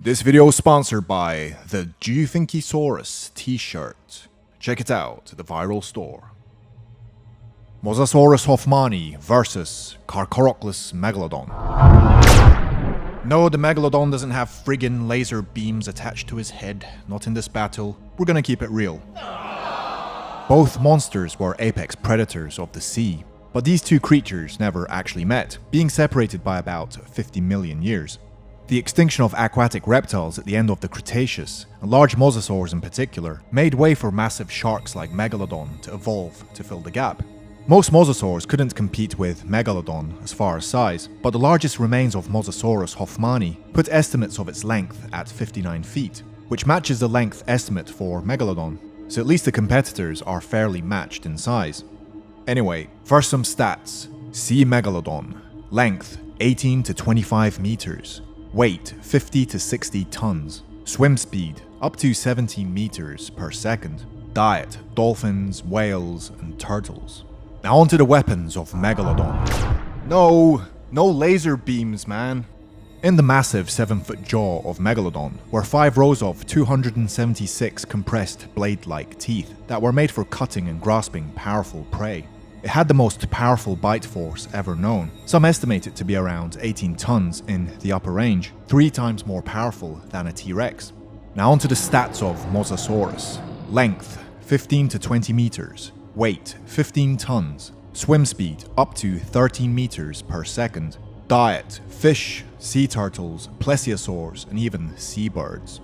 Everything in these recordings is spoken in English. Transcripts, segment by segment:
This video is sponsored by the Jufinkisaurus t-shirt. Check it out at the viral store. Mosasaurus hoffmanni versus Carcharoclus Megalodon. No, the Megalodon doesn't have friggin' laser beams attached to his head. Not in this battle. We're gonna keep it real. Both monsters were apex predators of the sea, but these two creatures never actually met, being separated by about 50 million years. The extinction of aquatic reptiles at the end of the Cretaceous, and large mosasaurs in particular, made way for massive sharks like Megalodon to evolve to fill the gap. Most mosasaurs couldn't compete with Megalodon as far as size, but the largest remains of Mosasaurus hoffmanni put estimates of its length at 59 feet, which matches the length estimate for Megalodon, so at least the competitors are fairly matched in size. Anyway, first some stats. Sea Megalodon. Length 18 to 25 meters. Weight 50 to 60 tons. Swim speed up to 17 meters per second. Diet: dolphins, whales, and turtles. Now onto the weapons of Megalodon. No laser beams, man. In the massive 7-foot jaw of Megalodon were 5 rows of 276 compressed blade-like teeth that were made for cutting and grasping powerful prey. It had the most powerful bite force ever known. Some estimate it to be around 18 tons in the upper range, 3 times more powerful than a T-Rex. Now onto the stats of Mosasaurus. Length 15 to 20 meters. Weight 15 tons. Swim speed up to 13 meters per second. Diet: fish, sea turtles, plesiosaurs, and even seabirds.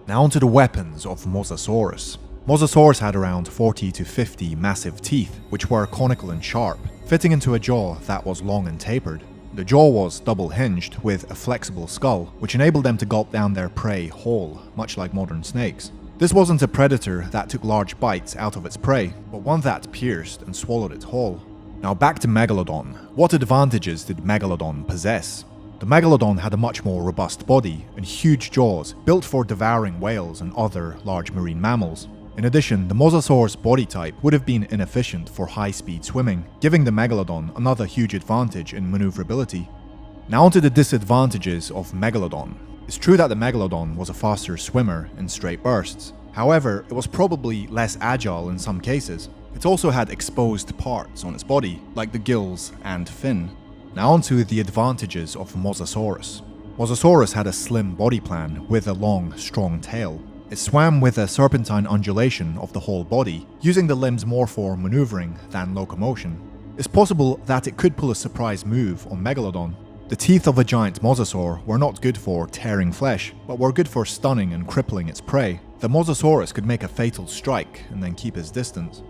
Now onto the weapons of Mosasaurus. Mosasaurus had around 40 to 50 massive teeth, which were conical and sharp, fitting into a jaw that was long and tapered. The jaw was double-hinged with a flexible skull, which enabled them to gulp down their prey whole, much like modern snakes. This wasn't a predator that took large bites out of its prey, but one that pierced and swallowed it whole. Now back to Megalodon. What advantages did Megalodon possess? The Megalodon had a much more robust body and huge jaws built for devouring whales and other large marine mammals. In addition, the Mosasaurus body type would have been inefficient for high-speed swimming, giving the Megalodon another huge advantage in maneuverability. Now onto the disadvantages of Megalodon. It's true that the Megalodon was a faster swimmer in straight bursts. However, it was probably less agile in some cases. It also had exposed parts on its body, like the gills and fin. Now onto the advantages of Mosasaurus. Mosasaurus had a slim body plan with a long, strong tail. It swam with a serpentine undulation of the whole body, using the limbs more for maneuvering than locomotion. It's possible that it could pull a surprise move on Megalodon. The teeth of a giant mosasaur were not good for tearing flesh, but were good for stunning and crippling its prey. The Mosasaurus could make a fatal strike and then keep his distance.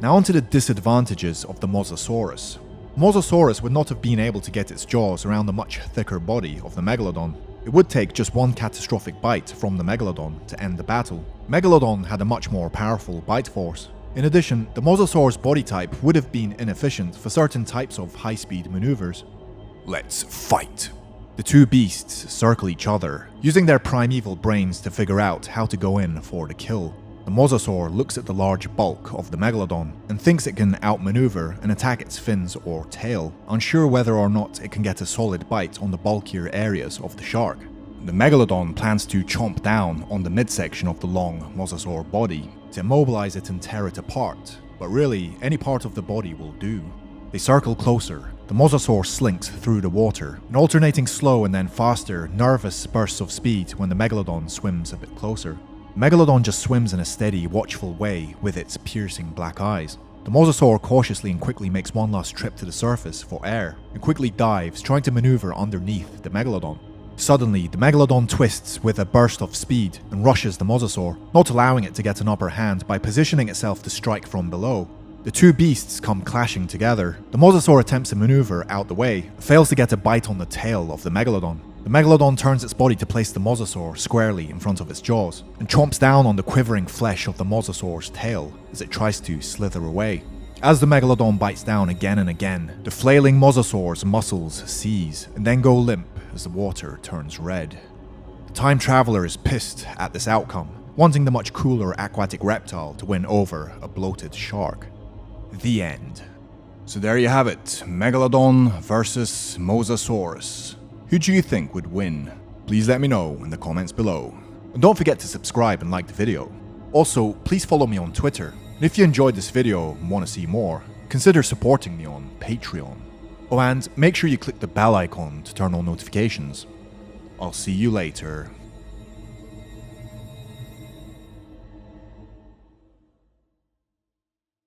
Now onto the disadvantages of the Mosasaurus. Mosasaurus would not have been able to get its jaws around the much thicker body of the Megalodon. It would take just one catastrophic bite from the Megalodon to end the battle. Megalodon had a much more powerful bite force. In addition, the Mosasaur's body type would have been inefficient for certain types of high-speed maneuvers. Let's fight! The two beasts circle each other, using their primeval brains to figure out how to go in for the kill. The Mosasaur looks at the large bulk of the Megalodon and thinks it can outmaneuver and attack its fins or tail, unsure whether or not it can get a solid bite on the bulkier areas of the shark. The Megalodon plans to chomp down on the midsection of the long Mosasaur body to immobilize it and tear it apart, but really, any part of the body will do. They circle closer. The Mosasaur slinks through the water, in alternating slow and then faster, nervous bursts of speed when the Megalodon swims a bit closer. Megalodon just swims in a steady, watchful way with its piercing black eyes. The Mosasaur cautiously and quickly makes one last trip to the surface for air, and quickly dives, trying to maneuver underneath the Megalodon. Suddenly, the Megalodon twists with a burst of speed and rushes the Mosasaur, not allowing it to get an upper hand by positioning itself to strike from below. The two beasts come clashing together. The Mosasaur attempts to maneuver out the way, fails to get a bite on the tail of the Megalodon. The Megalodon turns its body to place the Mosasaur squarely in front of its jaws, and chomps down on the quivering flesh of the Mosasaur's tail as it tries to slither away. As the Megalodon bites down again and again, the flailing Mosasaur's muscles seize and then go limp as the water turns red. The time traveler is pissed at this outcome, wanting the much cooler aquatic reptile to win over a bloated shark. The end. So there you have it, Megalodon versus Mosasaurus. Who do you think would win? Please let me know in the comments below. And don't forget to subscribe and like the video. Also, please follow me on Twitter. And if you enjoyed this video and want to see more, consider supporting me on Patreon. Oh, and make sure you click the bell icon to turn on notifications. I'll see you later.